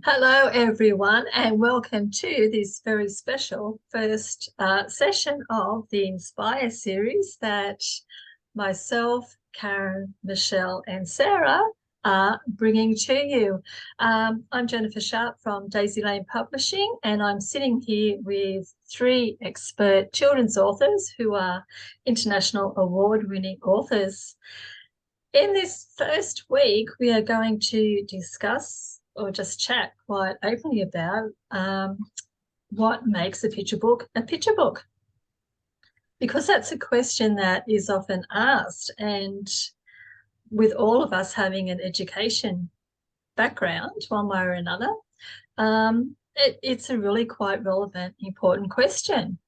Hello, everyone, and welcome to this very special first session of the Inspire series that myself, Karen, Michelle, and Sarah are bringing to you. I'm Jennifer Sharp from Daisy Lane Publishing, and I'm sitting here with three expert children's authors who are international award-winning authors. In this first week, we are going to discuss or just chat quite openly about what makes a picture book a picture book, because that's a question that is often asked. And with all of us having an education background, one way or another, it's a really quite relevant, important question.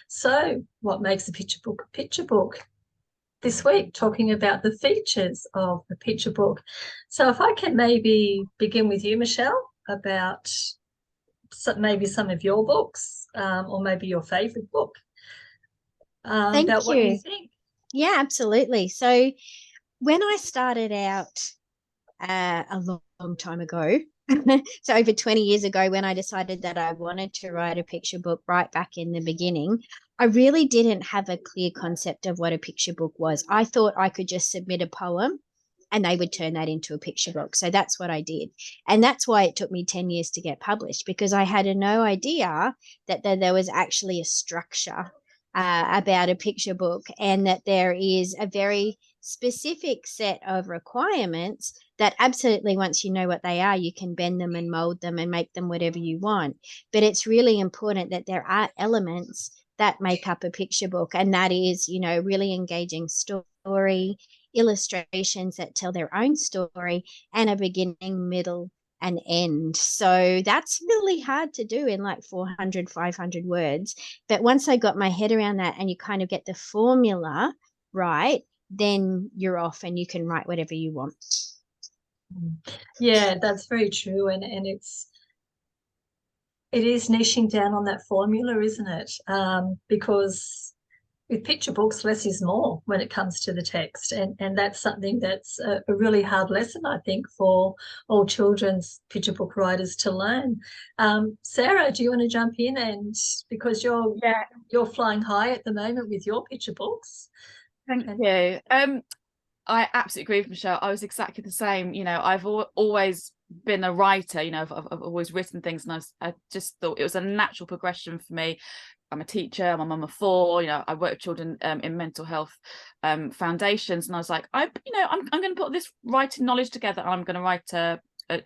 So what makes a picture book a picture book? This week talking about the features of the picture book. So if I can maybe begin with you, Michelle, about maybe some of your books or maybe your favourite book, Thank about what you you. think. Yeah, absolutely. So when I started out a long time ago, so over 20 years ago, when I decided that I wanted to write a picture book right back in the beginning, I really didn't have a clear concept of what a picture book was. I thought I could just submit a poem and they would turn that into a picture book. So that's what I did. And that's why it took me 10 years to get published, because I had no idea that there was actually a structure about a picture book, and that there is a very specific set of requirements that absolutely, once you know what they are, you can bend them and mold them and make them whatever you want. But it's really important that there are elements that make up a picture book, and that is, really engaging story, illustrations that tell their own story, and a beginning, middle, and end. So that's really hard to do in like 400, 500 words. But once I got my head around that and you kind of get the formula right, then you're off and you can write whatever you want. Yeah, that's very true. And it is niching down on that formula, isn't it? Because with picture books, less is more when it comes to the text. And that's something that's a really hard lesson, I think, for all children's picture book writers to learn. Sarah, do you want to jump in? And because Yeah, you're flying high at the moment with your picture books. thank And you. I absolutely agree with Michelle. I was exactly the same. I've always been a writer. I've always written things, and I just thought it was a natural progression for me. I'm a teacher. I'm a mum of four. I work with children in mental health foundations, and I was like, I'm going to put this writing knowledge together, and I'm going to write a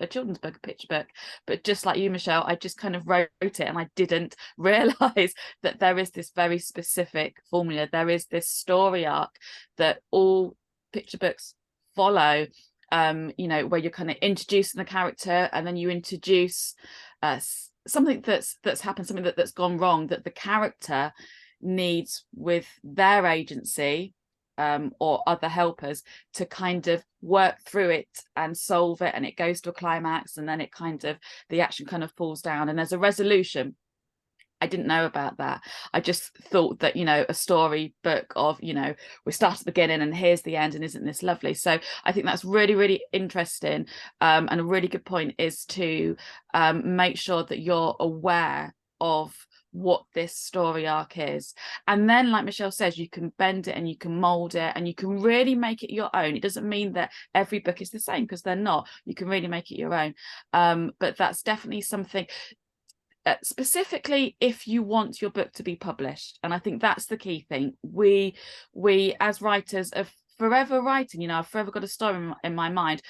children's book, a picture book. But just like you, Michelle, I just kind of wrote it, and I didn't realize that there is this very specific formula. There is this story arc that all picture books follow, where you're kind of introducing the character, and then you introduce something that's happened, something that's gone wrong, that the character needs with their agency or other helpers to kind of work through it and solve it, and it goes to a climax, and then the action kind of falls down and there's a resolution. I didn't know about that. I just thought that, a story book of, we start at the beginning and here's the end, and isn't this lovely? So I think that's really, really interesting. And a really good point is to make sure that you're aware of what this story arc is. And then, like Michelle says, you can bend it and you can mold it and you can really make it your own. It doesn't mean that every book is the same, because they're not. You can really make it your own. But that's definitely something. Specifically if you want your book to be published, and I think that's the key thing. We as writers are forever writing. I've forever got a story in my mind,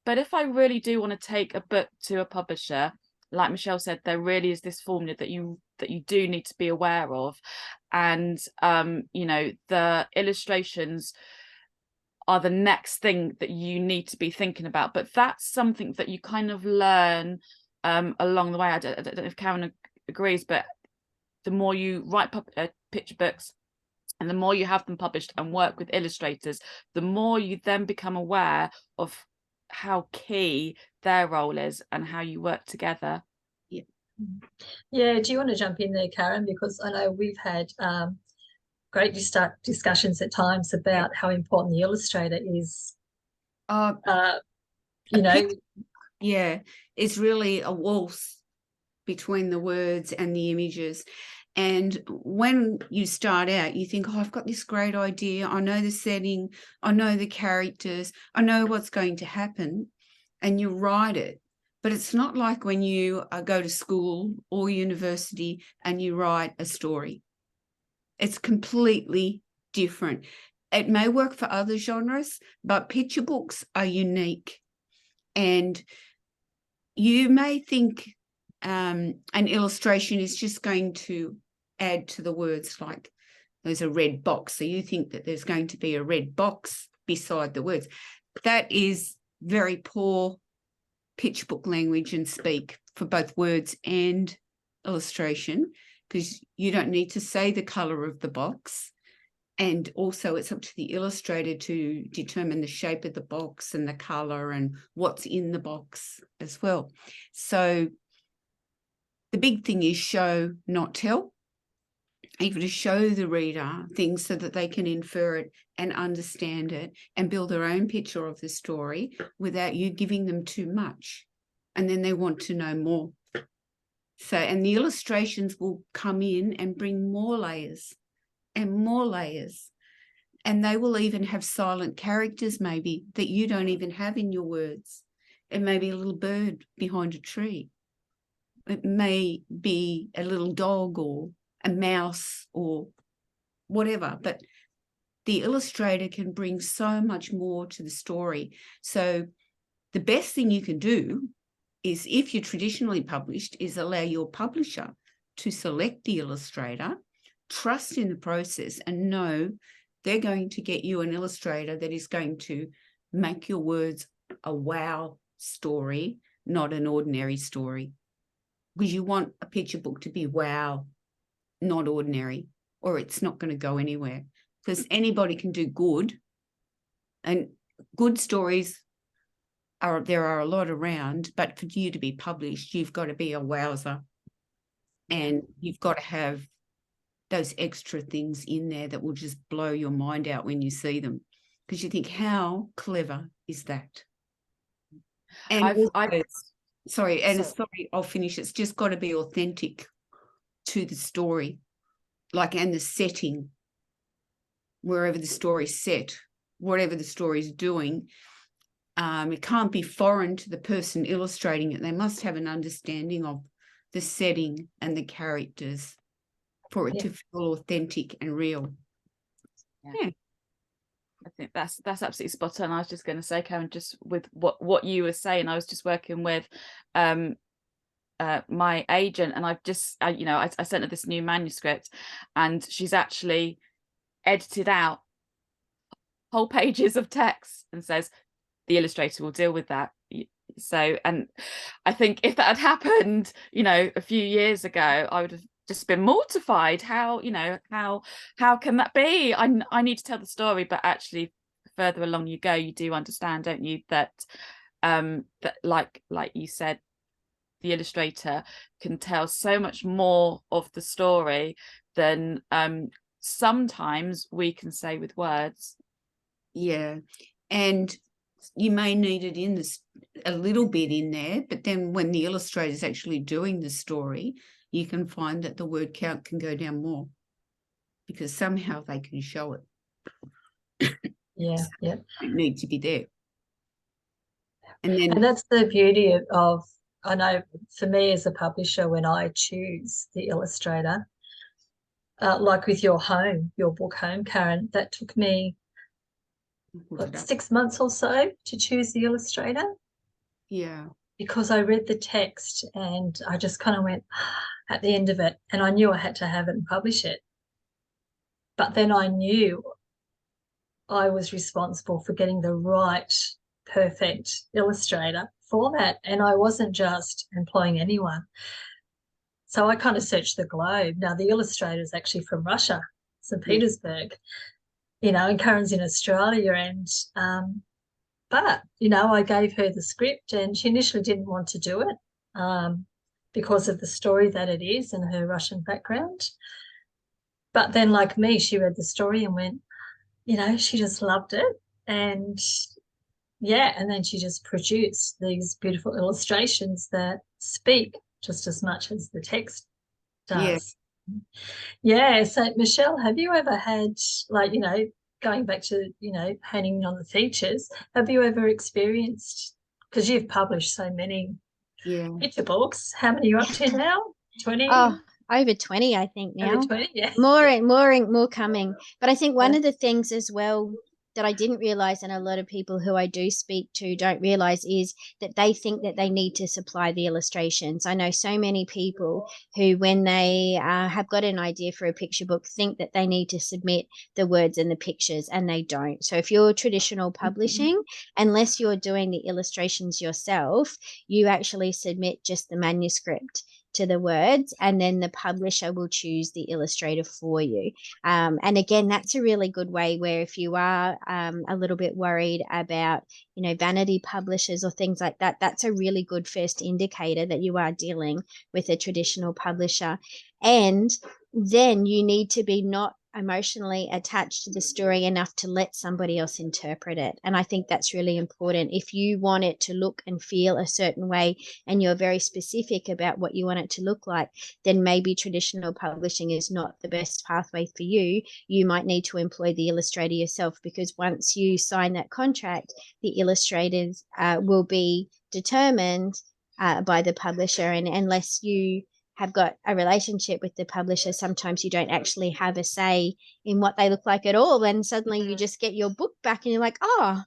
but if I really do want to take a book to a publisher, like Michelle said, there really is this formula that you do need to be aware of. And the illustrations are the next thing that you need to be thinking about, but that's something that you kind of learn along the way. I don't know if Karen agrees, but the more you write picture books and the more you have them published and work with illustrators, the more you then become aware of how key their role is and how you work together. yeah, do you want to jump in there, Karen? Because I know we've had great discussions at times about how important the illustrator is. Uh, You know, Yeah, it's really a waltz between the words and the images. And when you start out, you think, oh, I've got this great idea. I know the setting. I know the characters. I know what's going to happen. And you write it. But it's not like when you go to school or university and you write a story. It's completely different. It may work for other genres, but picture books are unique. And you may think an illustration is just going to add to the words, like there's a red box. So you think that there's going to be a red box beside the words. That is very poor picture book language and speak for both words and illustration, because you don't need to say the colour of the box. And also it's up to the illustrator to determine the shape of the box and the colour and what's in the box as well. So the big thing is show, not tell. Even to show the reader things so that they can infer it and understand it and build their own picture of the story without you giving them too much. And then they want to know more. So, and the illustrations will come in and bring more layers and more layers. And they will even have silent characters maybe that you don't even have in your words. It may be a little bird behind a tree. It may be a little dog or a mouse or whatever, but the illustrator can bring so much more to the story. So the best thing you can do is, if you're traditionally published, is allow your publisher to select the illustrator, trust in the process, and know they're going to get you an illustrator that is going to make your words a wow story, not an ordinary story. Because you want a picture book to be wow, not ordinary, or it's not going to go anywhere. Because anybody can do good, and good stories there are a lot around, but for you to be published, you've got to be a wowzer, and you've got to have those extra things in there that will just blow your mind out when you see them, because you think, how clever is that? And sorry, I'll finish. It's just got to be authentic to the story, like, and the setting, wherever the story's set, whatever the story's doing. It can't be foreign to the person illustrating it. They must have an understanding of the setting and the characters for it to feel authentic and real. Yeah. I think that's absolutely spot on. I was just going to say, Karen, just with what you were saying, I was just working with my agent, and I've just I sent her this new manuscript, and she's actually edited out whole pages of text and says the illustrator will deal with that. So, and I think if that had happened, a few years ago, I would have just been mortified. How can that be? I need to tell the story, but actually further along you go, you do understand, don't you, that that like you said, the illustrator can tell so much more of the story than sometimes we can say with words. Yeah, and you may need it in this a little bit in there, but then when the illustrator is actually doing the story, you can find that the word count can go down more, because somehow they can show it. Yeah. It need to be there. And that's the beauty of, I know for me as a publisher, when I choose the illustrator, like with your book Home, Karen, that took me 6 months or so to choose the illustrator. Yeah. Because I read the text and I just kind of went at the end of it, and I knew I had to have it and publish it. But then I knew I was responsible for getting the right, perfect illustrator for that. And I wasn't just employing anyone. So I kind of searched the globe. Now, the illustrator is actually from Russia, St. Petersburg, and Karen's in Australia. And, but, I gave her the script, and she initially didn't want to do it because of the story that it is and her Russian background. But then, like me, she read the story and went, she just loved it. And yeah, and then she just produced these beautiful illustrations that speak just as much as the text Yeah. does. Yeah. So Michelle, have you ever had, like, going back to, painting on the features, have you ever experienced, because you've published so many Yeah. picture books, how many are you up to now? 20? Oh, over 20, I think Over now. 20? Yeah. More coming. But I think one Yeah. of the things as well that I didn't realize, and a lot of people who I do speak to don't realize, is that they think that they need to supply the illustrations. I know so many people who, when they have got an idea for a picture book, think that they need to submit the words and the pictures, and they don't. So if you're traditional publishing, unless you're doing the illustrations yourself, you actually submit just the manuscript to the words, and then the publisher will choose the illustrator for you. And again, that's a really good way where if you are a little bit worried about, vanity publishers or things like that, that's a really good first indicator that you are dealing with a traditional publisher. And then you need to be not emotionally attached to the story enough to let somebody else interpret it. And I think that's really important. If you want it to look and feel a certain way and you're very specific about what you want it to look like, then maybe traditional publishing is not the best pathway for you. You might need to employ the illustrator yourself, because once you sign that contract, the illustrators will be determined by the publisher. And unless you have got a relationship with the publisher, sometimes you don't actually have a say in what they look like at all. And suddenly you just get your book back and you're like, oh,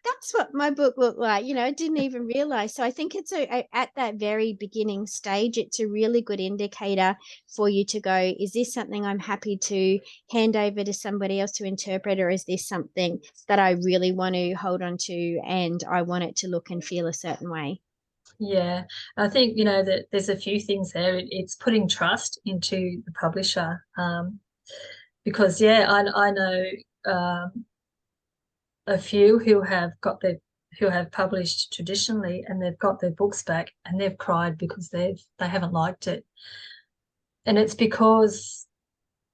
that's what my book looked like. I didn't even realize. So I think it's at that very beginning stage, it's a really good indicator for you to go, is this something I'm happy to hand over to somebody else to interpret, or is this something that I really want to hold on to and I want it to look and feel a certain way? Yeah, I think, that there's a few things there. It's putting trust into the publisher, because, yeah, I know a few who have published traditionally, and they've got their books back and they've cried because they haven't liked it. And it's because,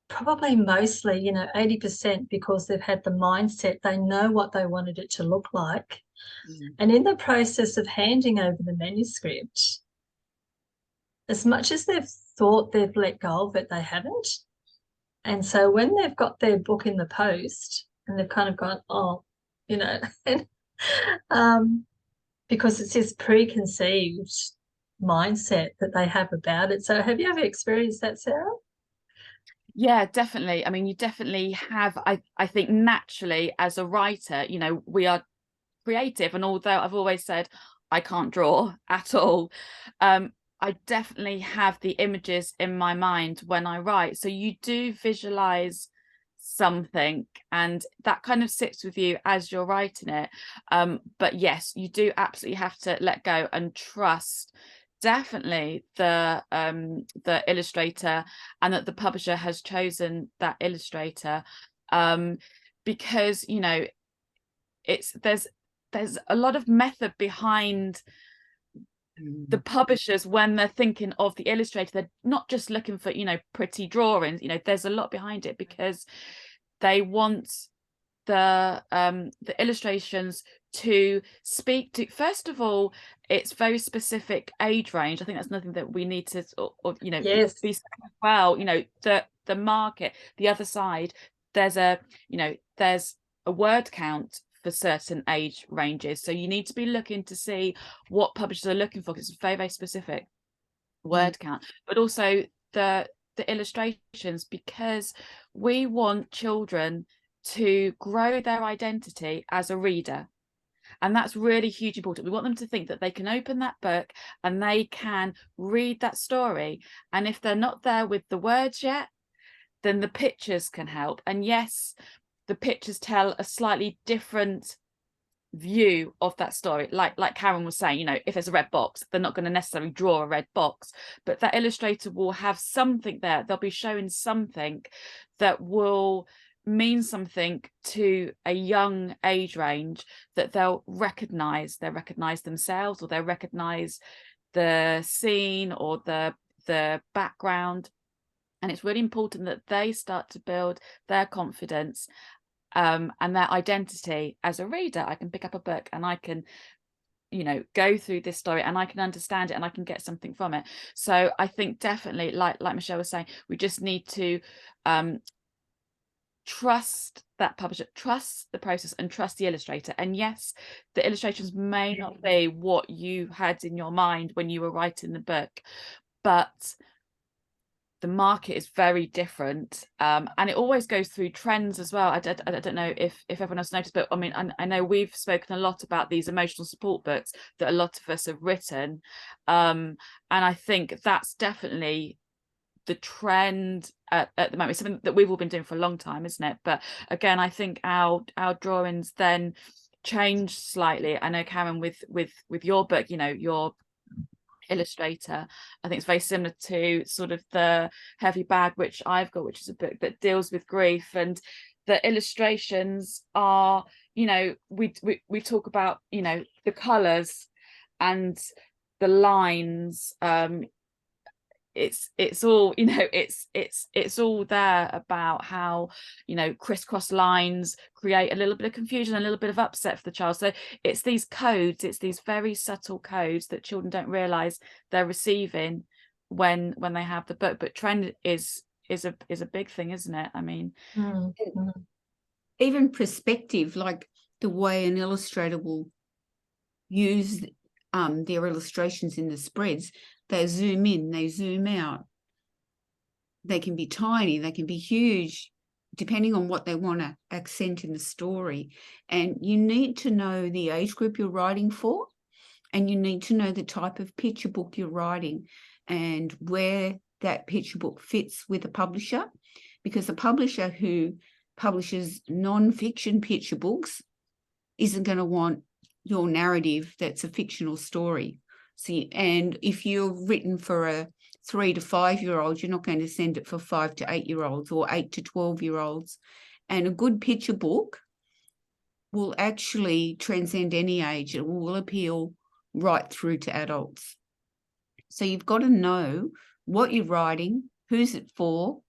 probably mostly, 80%, because they've had the mindset, they know what they wanted it to look like. And in the process of handing over the manuscript, as much as they've thought they've let go of it, they haven't. And so when they've got their book in the post and they've kind of gone, oh, because it's this preconceived mindset that they have about it. So have you ever experienced that, Sarah? Yeah, definitely. I mean, you definitely have. I think naturally as a writer, we are creative, and although I've always said I can't draw at all, I definitely have the images in my mind when I write. So you do visualize something, and that kind of sits with you as you're writing it. But yes, you do absolutely have to let go and trust definitely the illustrator, and that the publisher has chosen that illustrator, because there's a lot of method behind the publishers when they're thinking of the illustrator. They're not just looking for pretty drawings. There's a lot behind it, because they want the illustrations to speak to, first of all, it's very specific age range. I think that's nothing that we need to Yes. be well, the market, the other side, there's a word count for certain age ranges, so you need to be looking to see what publishers are looking for, because it's very, very specific word count. But also the illustrations, because we want children to grow their identity as a reader, and that's really hugely important. We want them to think that they can open that book and they can read that story, and if they're not there with the words yet, then the pictures can help. And yes, the pictures tell a slightly different view of that story. Like Karen was saying, if there's a red box, they're not going to necessarily draw a red box, but that illustrator will have something there. They'll be showing something that will mean something to a young age range, that they'll recognize themselves, or they'll recognize the scene or the background. And it's really important that they start to build their confidence and their identity as a reader. I can pick up a book and I can, you know, go through this story and I can understand it and I can get something from it. So I think definitely, like Michelle was saying, we just need to trust that publisher, trust the process, and trust the illustrator. And yes, the illustrations may not be what you had in your mind when you were writing the book, but the market is very different, and it always goes through trends as well. I don't know if everyone else noticed, but I mean, I know we've spoken a lot about these emotional support books that a lot of us have written, and I think that's definitely the trend at the moment. It's something that we've all been doing for a long time, isn't it? But again, I think our drawings then changed slightly. I know, Karen, with your book, you know, your illustrator, I think it's very similar to sort of the Heavy Bag, which I've got, which is a book that deals with grief, and the illustrations are, you know, we talk about, you know, the colors and the lines, it's all, you know, it's all there about how, you know, crisscross lines create a little bit of confusion, a little bit of upset for the child. So it's these codes, it's these very subtle codes that children don't realize they're receiving when they have the book. But trend is a big thing, isn't it? I mean, even perspective, like the way an illustrator will use their illustrations in the spreads. They zoom in, they zoom out. They can be tiny, they can be huge, depending on what they want to accent in the story. And you need to know the age group you're writing for, and you need to know the type of picture book you're writing and where that picture book fits with a publisher, because a publisher who publishes non-fiction picture books isn't going to want your narrative that's a fictional story. See, and if you're written for a 3 to 5 year olds, you're not going to send it for 5 to 8 year olds or 8 to 12 year olds. And a good picture book will actually transcend any age. It will appeal right through to adults. So you've got to know what you're writing, who's it for,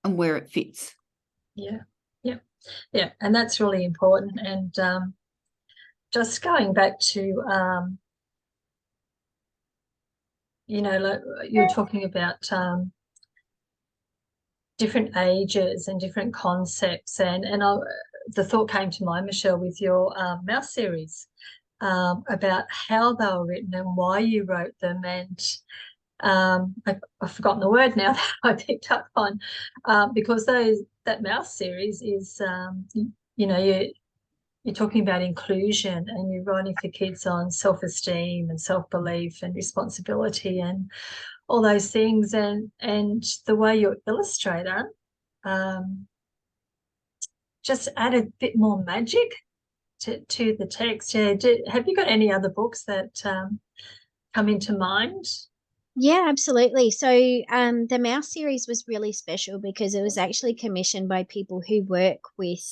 and where it fits. Yeah. And that's really important. And just going back to you know, like you're talking about different ages and different concepts, and the thought came to mind, Michelle, with your mouse series, about how they were written and why you wrote them. And I've forgotten the word now that I picked up on, because that mouse series is, you know, you're talking about inclusion, and you're writing for kids on self-esteem and self-belief and responsibility and all those things. And the way your illustrator just added a bit more magic to the text. Yeah. Have you got any other books that come into mind? Yeah, absolutely. So the Mouse series was really special because it was actually commissioned by people who work with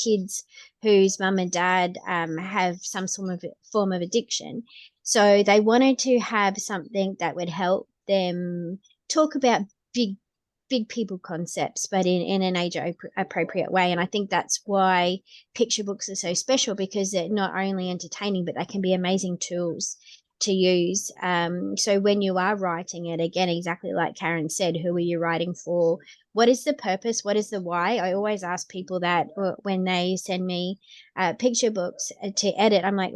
kids whose mum and dad have some form of addiction. So they wanted to have something that would help them talk about big people concepts, but in an age appropriate way. And I think that's why picture books are so special, because they're not only entertaining, but they can be amazing tools to use. So when you are writing it, again, exactly like Karen said, who are you writing for? What is the purpose? What is the why? I always ask people that when they send me picture books to edit. I'm like,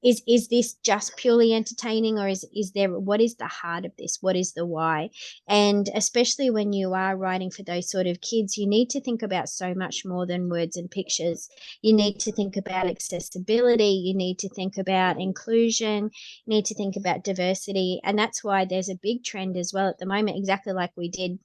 is this just purely entertaining, or is there, what is the heart of this? What is the why? And especially when you are writing for those sort of kids, you need to think about so much more than words and pictures. You need to think about accessibility, you need to think about inclusion, you need to think about diversity. And that's why there's a big trend as well at the moment, exactly like we did,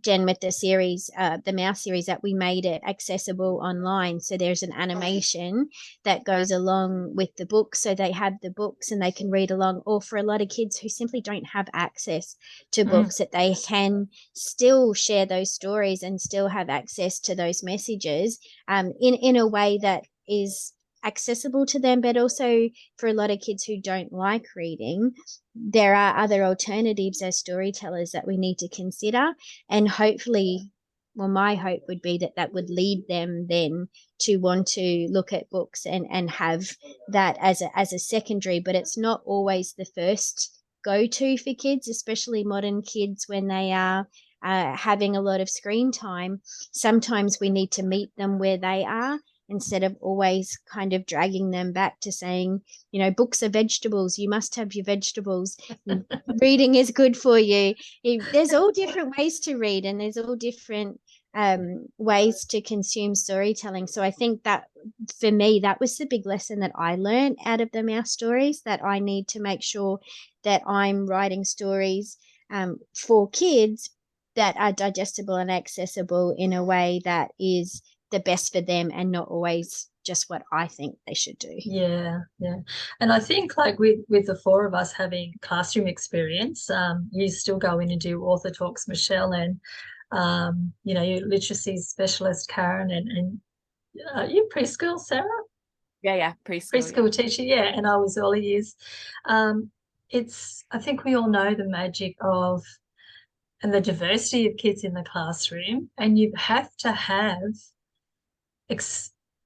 Jen, with the series, the Mouse series, that we made it accessible online. So there's an animation that goes along with the book, so they have the books and they can read along. Or for a lot of kids who simply don't have access to books, that they can still share those stories and still have access to those messages in a way that is accessible to them. But also for a lot of kids who don't like reading, there are other alternatives as storytellers that we need to consider. And hopefully well, my hope would be that that would lead them then to want to look at books and have that as a secondary, but it's not always the first go-to for kids, especially modern kids when they are having a lot of screen time. Sometimes we need to meet them where they are instead of always kind of dragging them back to saying, you know, books are vegetables, you must have your vegetables. Reading is good for you. There's all different ways to read, and there's all different ways to consume storytelling. So I think that for me, that was the big lesson that I learned out of the Mouse stories, that I need to make sure that I'm writing stories for kids that are digestible and accessible in a way that is the best for them and not always just what I think they should do. Yeah. And I think like with the four of us having classroom experience, you still go in and do author talks, Michelle, and you know, your literacy specialist, Karen, and you preschool, Sarah? Yeah, Preschool teacher, yeah, and I was early years. I think we all know the magic of and the diversity of kids in the classroom, and you have to have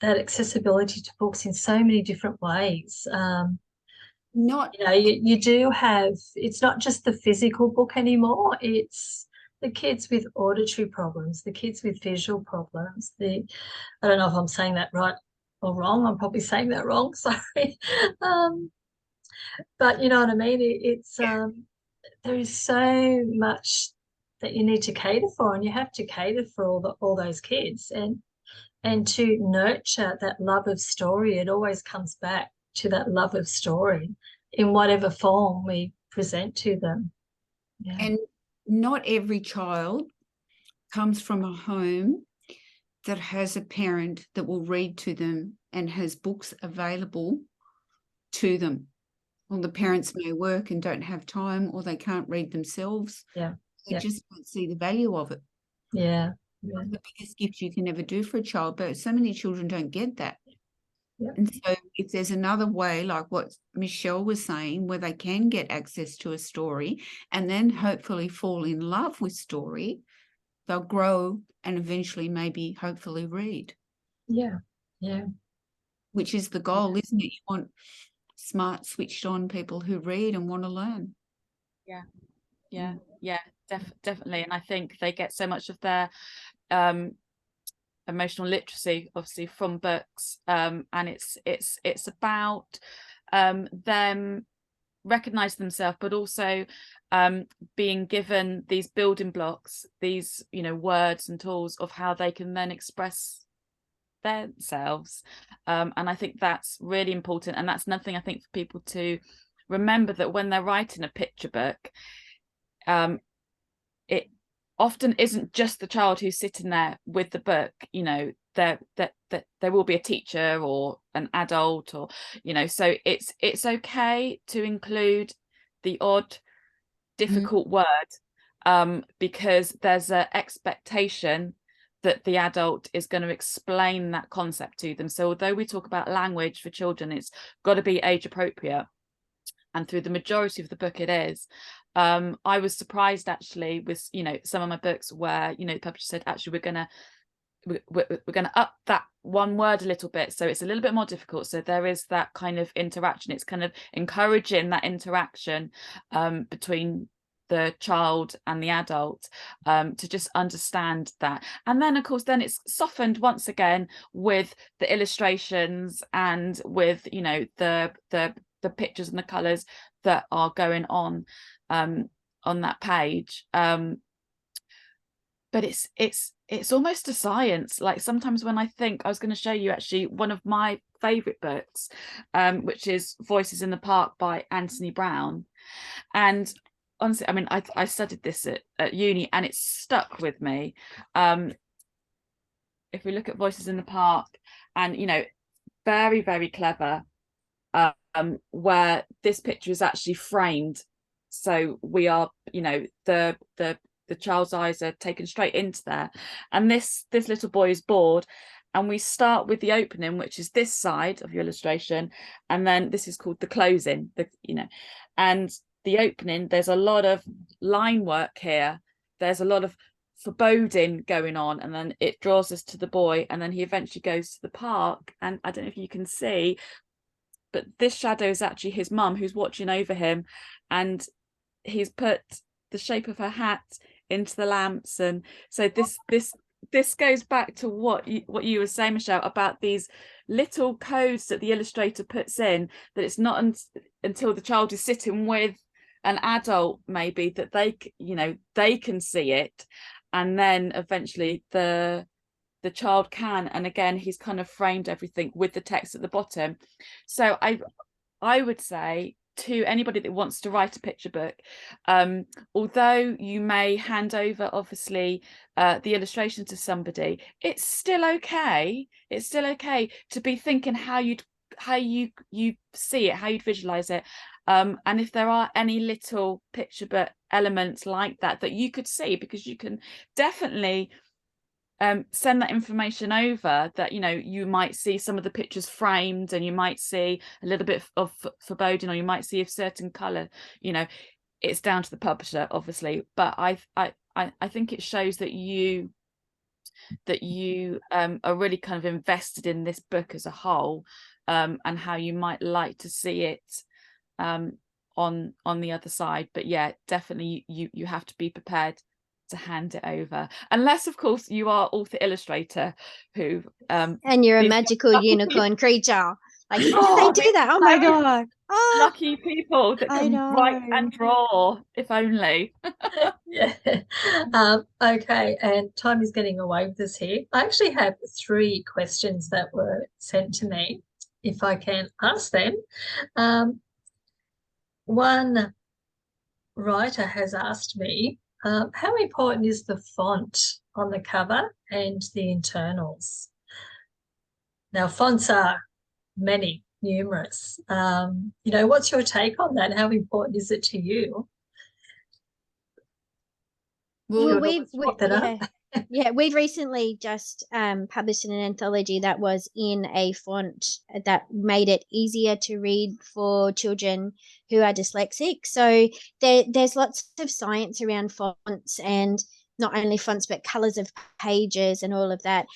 that accessibility to books in so many different ways. You do have, it's not just the physical book anymore, it's the kids with auditory problems, the kids with visual problems, I don't know if I'm saying that right or wrong, I'm probably saying that wrong, sorry. But you know what I mean, there is so much that you need to cater for, and you have to cater for all those kids, and to nurture that love of story. It always comes back to that love of story in whatever form we present to them. Yeah. And not every child comes from a home that has a parent that will read to them and has books available to them. Well, the parents may work and don't have time, or they can't read themselves. Yeah. They just don't see the value of it. Yeah. The biggest gift you can ever do for a child, but so many children don't get that. Yeah. And so if there's another way, like what Michelle was saying, where they can get access to a story and then hopefully fall in love with story, they'll grow and eventually maybe hopefully read. Yeah. Which is the goal, isn't it? You want smart, switched on people who read and want to learn. Definitely. And I think they get so much of their emotional literacy obviously from books, and it's about them recognize themselves, but also being given these building blocks, these, you know, words and tools of how they can then express themselves, and I think that's really important. And that's nothing, I think, for people to remember, that when they're writing a picture book, it often isn't just the child who's sitting there with the book. You know, there will be a teacher or an adult, or, you know, so it's okay to include the odd difficult word, because there's an expectation that the adult is going to explain that concept to them. So although we talk about language for children, it's got to be age appropriate, and through the majority of the book it is. I was surprised actually with, you know, some of my books where, you know, the publisher said, actually we're going to up that one word a little bit, so it's a little bit more difficult. So there is that kind of interaction. It's kind of encouraging that interaction between the child and the adult, to just understand that. And then of course then it's softened once again with the illustrations and with, you know, the pictures and the colors that are going on that page. But it's almost a science. Like sometimes when I think, I was going to show you actually one of my favorite books, which is Voices in the Park by Anthony Brown. And honestly, I mean, I studied this at uni, and it's stuck with me. If we look at Voices in the Park, and, you know, very, very clever, where this picture is actually framed. So we are, you know, the child's eyes are taken straight into there, and this little boy is bored, and we start with the opening, which is this side of your illustration, and then this is called the closing, you know, and the opening, there's a lot of line work here, there's a lot of foreboding going on, and then it draws us to the boy, and then he eventually goes to the park, and I don't know if you can see, but this shadow is actually his mum who's watching over him, and he's put the shape of her hat into the lamps. And so this goes back to what you were saying, Michelle, about these little codes that the illustrator puts in, that it's not until the child is sitting with an adult maybe that they can see it, and then eventually the child can. And again, he's kind of framed everything with the text at the bottom. So I would say to anybody that wants to write a picture book, although you may hand over obviously the illustration to somebody, it's still okay to be thinking how you see it, how you'd visualize it, and if there are any little picture book elements like that you could see, because you can definitely send that information over, that you might see some of the pictures framed, and you might see a little bit of foreboding, or you might see a certain color. It's down to the publisher obviously, but I think it shows that you are really kind of invested in this book as a whole, and how you might like to see it on the other side. But yeah, definitely you have to be prepared to hand it over, unless of course you are author illustrator who and you're a magical unicorn creature. Like, how do they do that? Oh my god. Oh, lucky people that can write and draw, if only. Yeah. Okay, and time is getting away with us here. I actually have 3 questions that were sent to me, if I can ask them. One writer has asked me, how important is the font on the cover and the internals? Now, fonts are many, numerous. What's your take on that? How important is it to you? Well, we've recently just published an anthology that was in a font that made it easier to read for children who are dyslexic. So there's lots of science around fonts, and not only fonts but colors of pages and all of that.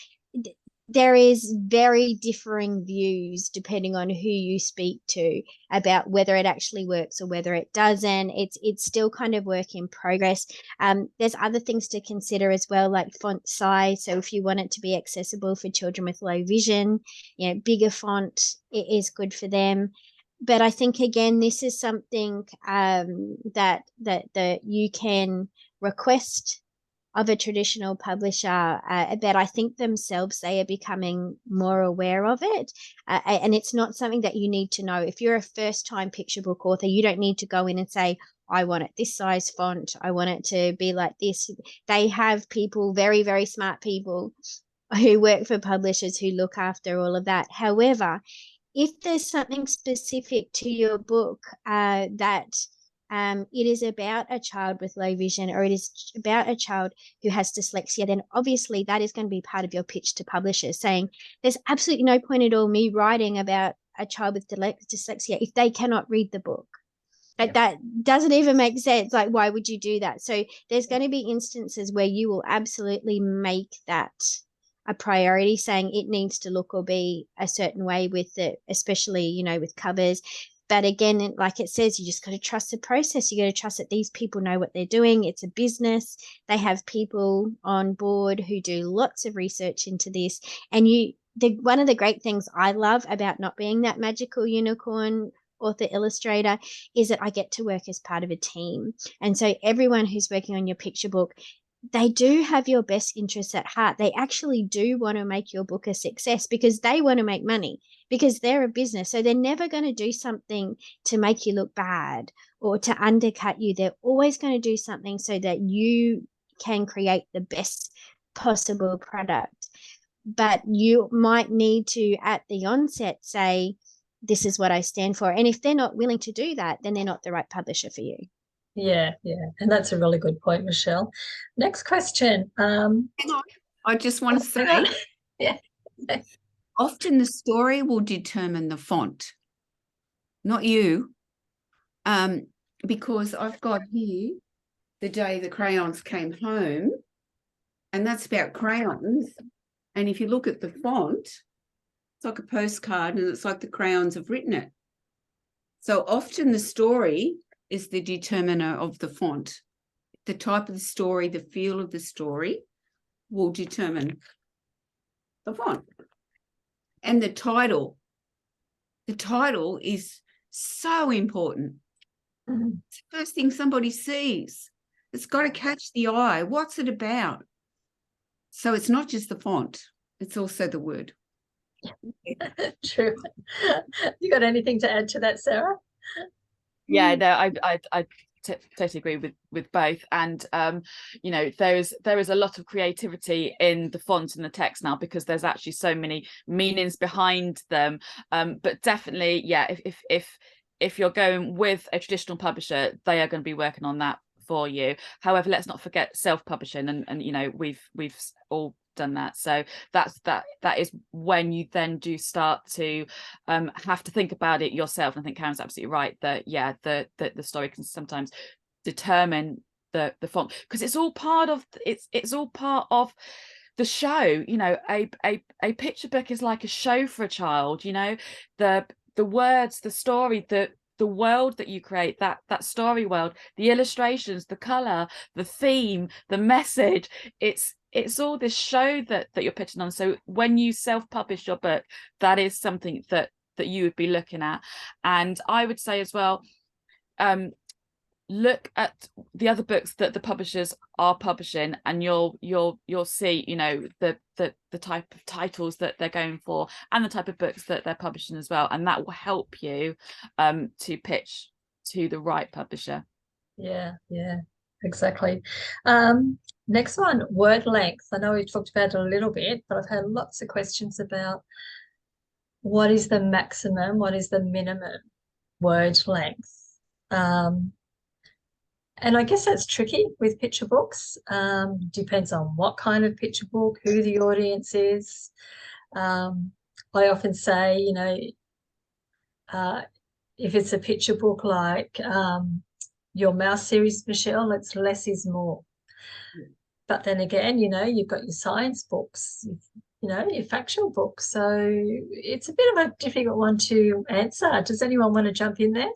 There is very differing views depending on who you speak to about whether it actually works or whether it doesn't. It's still kind of work in progress. There's other things to consider as well, like font size. So if you want it to be accessible for children with low vision, bigger font is good for them. But I think, again, this is something that you can request of a traditional publisher, but I think themselves, they are becoming more aware of it. And it's not something that you need to know. If you're a first-time picture book author, you don't need to go in and say, I want it this size font, I want it to be like this. They have people, very, very smart people, who work for publishers who look after all of that. However, if there's something specific to your book that it is about a child with low vision, or it is about a child who has dyslexia, then obviously that is going to be part of your pitch to publishers, saying there's absolutely no point at all me writing about a child with dyslexia if they cannot read the book. Like, that doesn't even make sense. Like, why would you do that? So there's going to be instances where you will absolutely make that a priority, saying it needs to look or be a certain way with it, especially, with covers. But again, like it says, you just got to trust the process. You got to trust that these people know what they're doing. It's a business. They have people on board who do lots of research into this. And one of the great things I love about not being that magical unicorn author illustrator is that I get to work as part of a team. And so everyone who's working on your picture book, they do have your best interests at heart. They actually do want to make your book a success, because they want to make money, because they're a business. So they're never going to do something to make you look bad or to undercut you. They're always going to do something so that you can create the best possible product. But you might need to, at the onset, say, this is what I stand for. And if they're not willing to do that, then they're not the right publisher for you. Yeah. And that's a really good point, Michelle. Next question. I just want to say, yeah. Often the story will determine the font, not you. Because I've got here, the day the crayons came home, and that's about crayons. And if you look at the font, it's like a postcard, and it's like the crayons have written it. So often the story is the determiner of the font. The type of the story, the feel of the story will determine the font. And the title is so important. Mhm. It's the first thing somebody sees. It's got to catch the eye. What's it about? So it's not just the font, it's also the word. True. You got anything to add to that, Sarah? Yeah, no, I totally agree with both. And you know, there is a lot of creativity in the font and the text now, because there's actually so many meanings behind them. But definitely, yeah, if you're going with a traditional publisher, they are going to be working on that for you. However, let's not forget self-publishing, and you know, we've all done that. So that is when you then do start to have to think about it yourself. And I think Karen's absolutely right that, yeah, the story can sometimes determine the font, because it's all part of the show. You know, a picture book is like a show for a child. You know, the words, the story, the world that you create, that story world, the illustrations, the color, the theme, the message, it's all this show that you're putting on. So when you self-publish your book, that is something that you would be looking at. And I would say as well, look at the other books that the publishers are publishing, and you'll see, you know, the type of titles that they're going for, and the type of books that they're publishing as well, and that will help you to pitch to the right publisher. Yeah, exactly. Next one, word length. I know we've talked about it a little bit, but I've had lots of questions about what is the maximum, what is the minimum word length. And I guess that's tricky with picture books. Depends on what kind of picture book, who the audience is. I often say, you know, if it's a picture book like your mouse series, Michelle, it's less is more. But then again, you know, you've got your science books, you know, your factual books. So it's a bit of a difficult one to answer. Does anyone want to jump in there?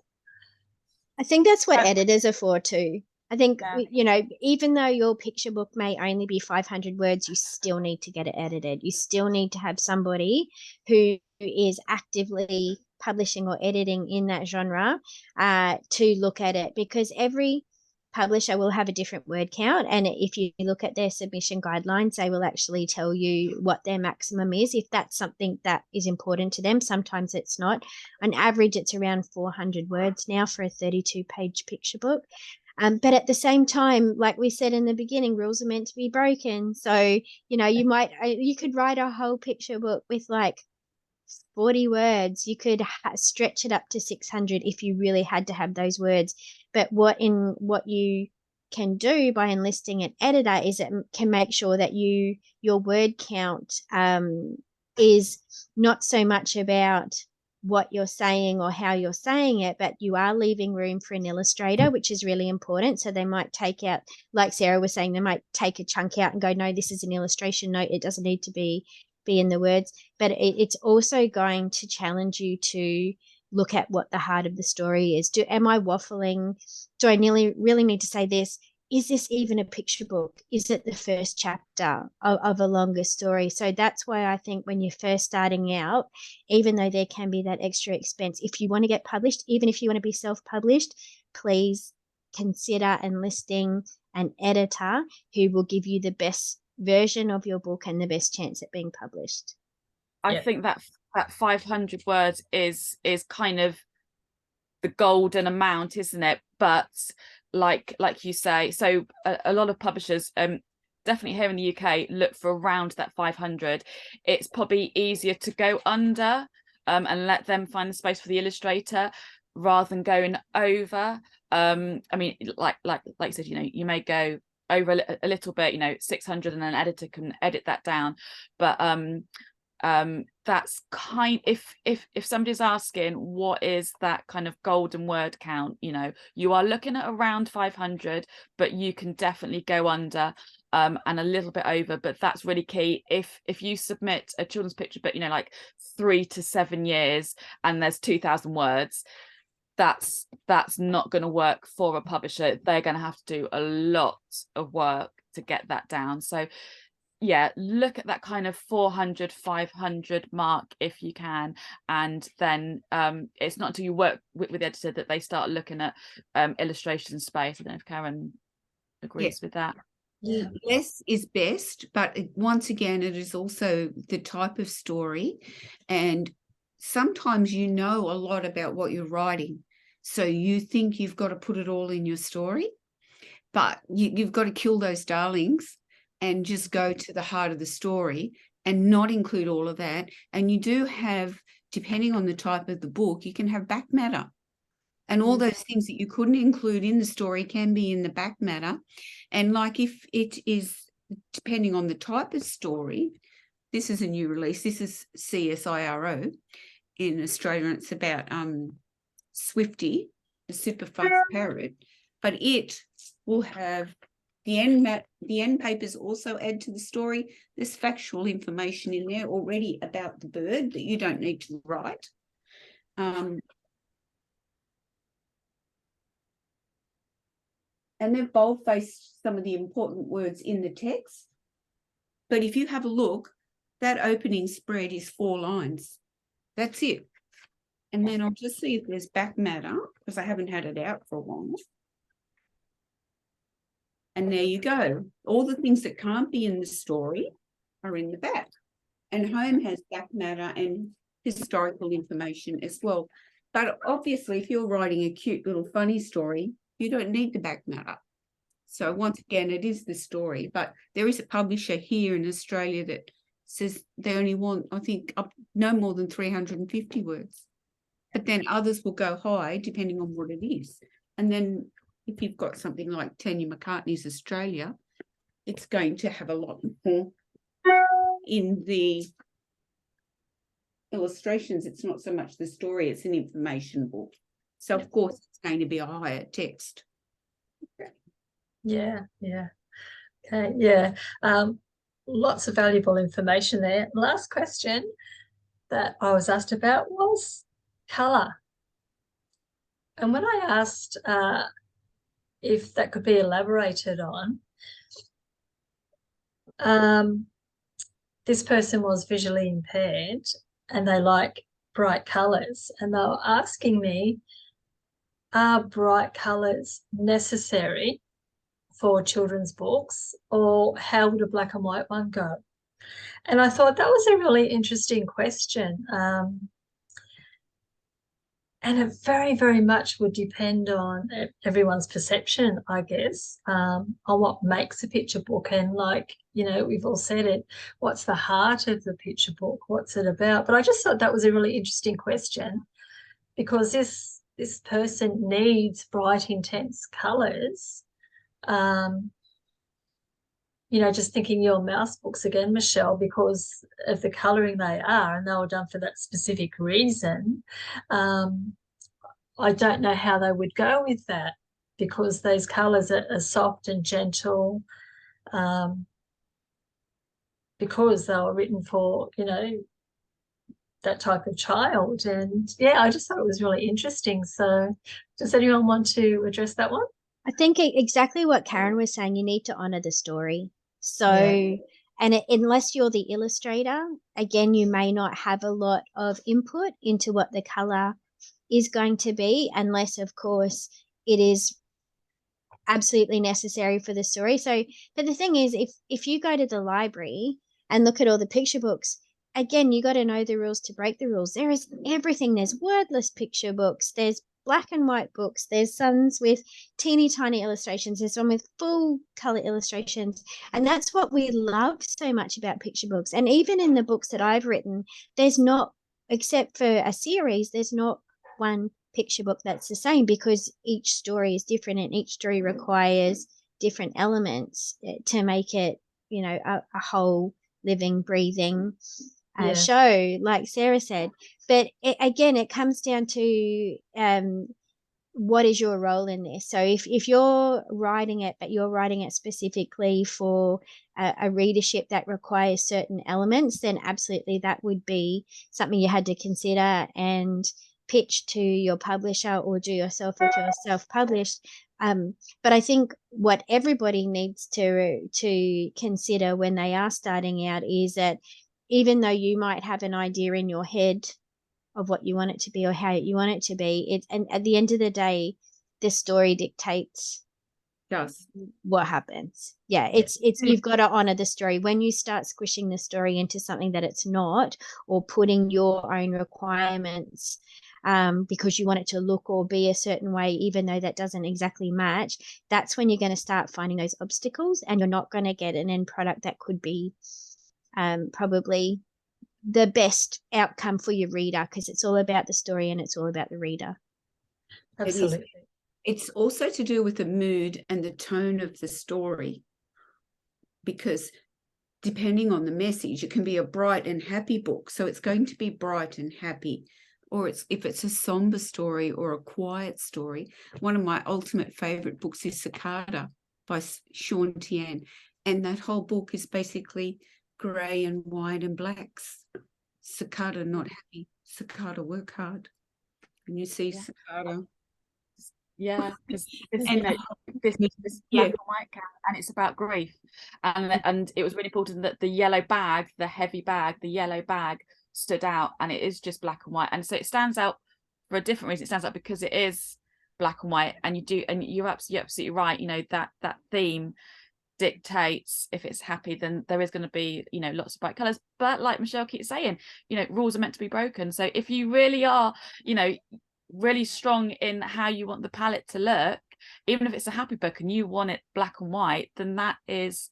I think that's what editors are for too. I think, Yeah. you know, even though your picture book may only be 500 words, you still need to get it edited. You still need to have somebody who is actively publishing or editing in that genre to look at it, because every publisher will have a different word count. And if you look at their submission guidelines, they will actually tell you what their maximum is, if that's something that is important to them. Sometimes it's not. On average, it's around 400 words now for a 32-page picture book. But at the same time, like we said in the beginning, rules are meant to be broken. So, you know, you could write a whole picture book with like 40 words. You could stretch it up to 600 if you really had to have those words. But what you can do by enlisting an editor is it can make sure that your word count is not so much about what you're saying or how you're saying it, but you are leaving room for an illustrator, which is really important. So they might take out, like Sarah was saying, they might take a chunk out and go, no, this is an illustration note. It doesn't need to be in the words. But it's also going to challenge you to look at what the heart of the story is. Am I waffling? Do I really need to say this? Is this even a picture book? Is it the first chapter of a longer story? So that's why I think when you're first starting out, even though there can be that extra expense, if you want to get published, even if you want to be self-published, please consider enlisting an editor who will give you the best version of your book and the best chance at being published. I think that 500 words is kind of the golden amount, isn't it? But like you say, so a lot of publishers, definitely here in the UK, look for around that 500. It's probably easier to go under and let them find the space for the illustrator rather than going over. I mean, like you said, you know, you may go over a little bit, you know, 600, and then an editor can edit that down. But That's kind, if somebody's asking what is that kind of golden word count, you know, you are looking at around 500, but you can definitely go under and a little bit over. But that's really key. If you submit a children's picture book, you know, like 3 to 7 years, and there's 2,000 words, that's not going to work for a publisher. They're going to have to do a lot of work to get that down. So yeah, look at that kind of 400, 500 mark if you can, and then it's not until you work with the editor that they start looking at illustration space. I don't know if Karen agrees with that. Yeah. Less is best, but once again, it is also the type of story, and sometimes you know a lot about what you're writing, so you think you've got to put it all in your story, but you've got to kill those darlings and just go to the heart of the story and not include all of that. And you do have, depending on the type of the book, you can have back matter. And all those things that you couldn't include in the story can be in the back matter. And like if it is, depending on the type of story, this is a new release. This is CSIRO in Australia. And it's about Swifty, the super fast parrot. But it will have the end papers also add to the story. There's factual information in there already about the bird that you don't need to write. And they've bold-faced some of the important words in the text. But if you have a look, that opening spread is 4 lines. That's it. And then I'll just see if there's back matter, because I haven't had it out for a while. And there you go. All the things that can't be in the story are in the back. And home has back matter and historical information as well. But obviously, if you're writing a cute little funny story, you don't need the back matter. So once again, it is the story. But there is a publisher here in Australia that says they only want, I think, no more than 350 words. But then others will go high depending on what it is. And then if you've got something like Tanya McCartney's Australia, it's going to have a lot more in the illustrations. It's not so much the story, it's an information book. So, of course, it's going to be a higher text. Yeah. Okay, yeah. Lots of valuable information there. Last question that I was asked about was colour. And when I asked if that could be elaborated on, this person was visually impaired and they like bright colours, and they were asking me, are bright colours necessary for children's books, or how would a black and white one go? And I thought that was a really interesting question. And it very, very much would depend on everyone's perception, I guess, on what makes a picture book. And like, you know, we've all said it, what's the heart of the picture book? What's it about? But I just thought that was a really interesting question, because this person needs bright, intense colours. You know, just thinking your mouse books again, Michelle, because of the colouring they are, and they were done for that specific reason. I don't know how they would go with that, because those colours are soft and gentle, because they were written for, you know, that type of child. And yeah, I just thought it was really interesting. So does anyone want to address that one? I think exactly what Karen was saying, you need to honor the story. So, and unless you're the illustrator, again, you may not have a lot of input into what the color is going to be, unless, of course, it is absolutely necessary for the story. So, but the thing is, if you go to the library and look at all the picture books, again, you got to know the rules to break the rules. There is everything. There's wordless picture books. There's black and white books. There's some with teeny tiny illustrations. There's one with full color illustrations. And that's what we love so much about picture books. And even in the books that I've written, there's not, except for a series, there's not one picture book that's the same, because each story is different and each story requires different elements to make it, you know, a whole living, breathing show, like Sarah said. But again, it comes down to what is your role in this? So if you're writing it, but you're writing it specifically for a readership that requires certain elements, then absolutely that would be something you had to consider and pitch to your publisher, or do yourself if you're self-published. But I think what everybody needs to consider when they are starting out is that even though you might have an idea in your head of what you want it to be or how you want it to be, and at the end of the day, the story dictates what happens. It's you've got to honor the story. When you start squishing the story into something that it's not, or putting your own requirements because you want it to look or be a certain way, even though that doesn't exactly match, that's when you're going to start finding those obstacles, and you're not going to get an end product that could be probably the best outcome for your reader, because it's all about the story and it's all about the reader. Absolutely. It's also to do with the mood and the tone of the story, because depending on the message, it can be a bright and happy book, so it's going to be bright and happy. Or if it's a somber story or a quiet story. One of my ultimate favorite books is Cicada by Sean Tian, and that whole book is basically grey and white and blacks. Cicada not happy, Cicada work hard. And you see Cicada. Yeah, because you know, this black and white cat, and it's about grief, and it was really important that the yellow bag, the heavy bag, the yellow bag stood out, and it is just black and white, and so it stands out for a different reason. It stands out because it is black and white, and you're absolutely right. You know, that theme dictates if it's happy, then there is going to be, you know, lots of bright colors. But like Michelle keeps saying, you know, rules are meant to be broken. So if you really are, you know, really strong in how you want the palette to look, even if it's a happy book and you want it black and white, then that is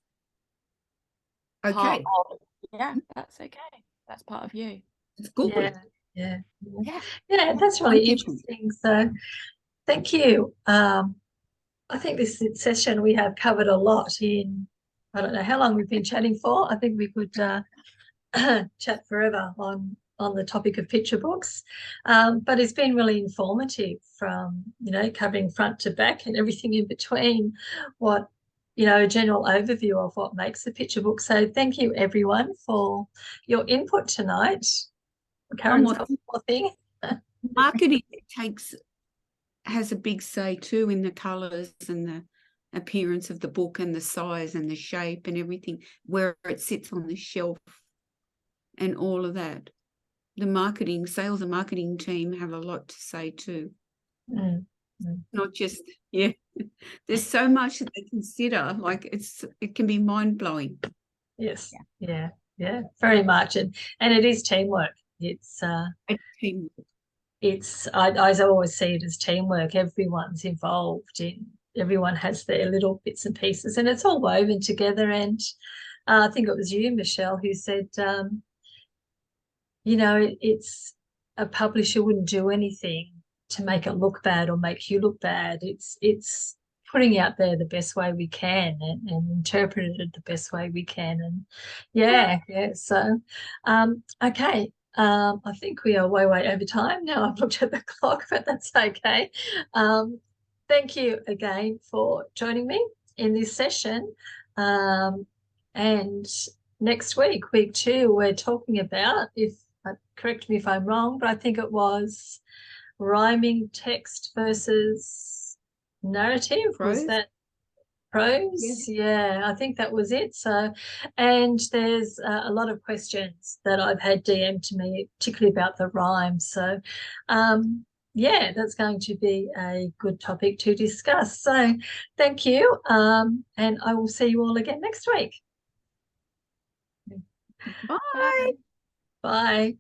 okay. That's okay. That's part of you. It's good. Yeah, that's really interesting. So thank you. I think this session we have covered a lot in, I don't know how long we've been chatting for. I think we could chat forever on the topic of picture books, but it's been really informative, from, you know, covering front to back and everything in between, what, you know, a general overview of what makes a picture book. So thank you everyone for your input tonight. Karen's got one more thing. Marketing has a big say too in the colours and the appearance of the book and the size and the shape and everything, where it sits on the shelf and all of that. The sales and marketing team have a lot to say too. Not just, there's so much that they consider, like it can be mind-blowing. Yes, yeah, very much. And it is teamwork. It's teamwork. I always see it as teamwork. Everyone's involved everyone has their little bits and pieces, and it's all woven together. And I think it was you, Michelle, who said, you know, it's a publisher wouldn't do anything to make it look bad or make you look bad. It's putting out there the best way we can and interpreting it the best way we can. And so okay. I think we are way over time now. I've looked at the clock, but that's okay. Thank you again for joining me in this session. And next week, week 2, we're talking about, correct me if I'm wrong, but I think it was rhyming text versus narrative. Prose? Was that prose? Yeah, I think that was it. So, and there's a lot of questions that I've had DM'd to me, particularly about the rhyme. So that's going to be a good topic to discuss. So thank you, and I will see you all again next week. Bye. Bye.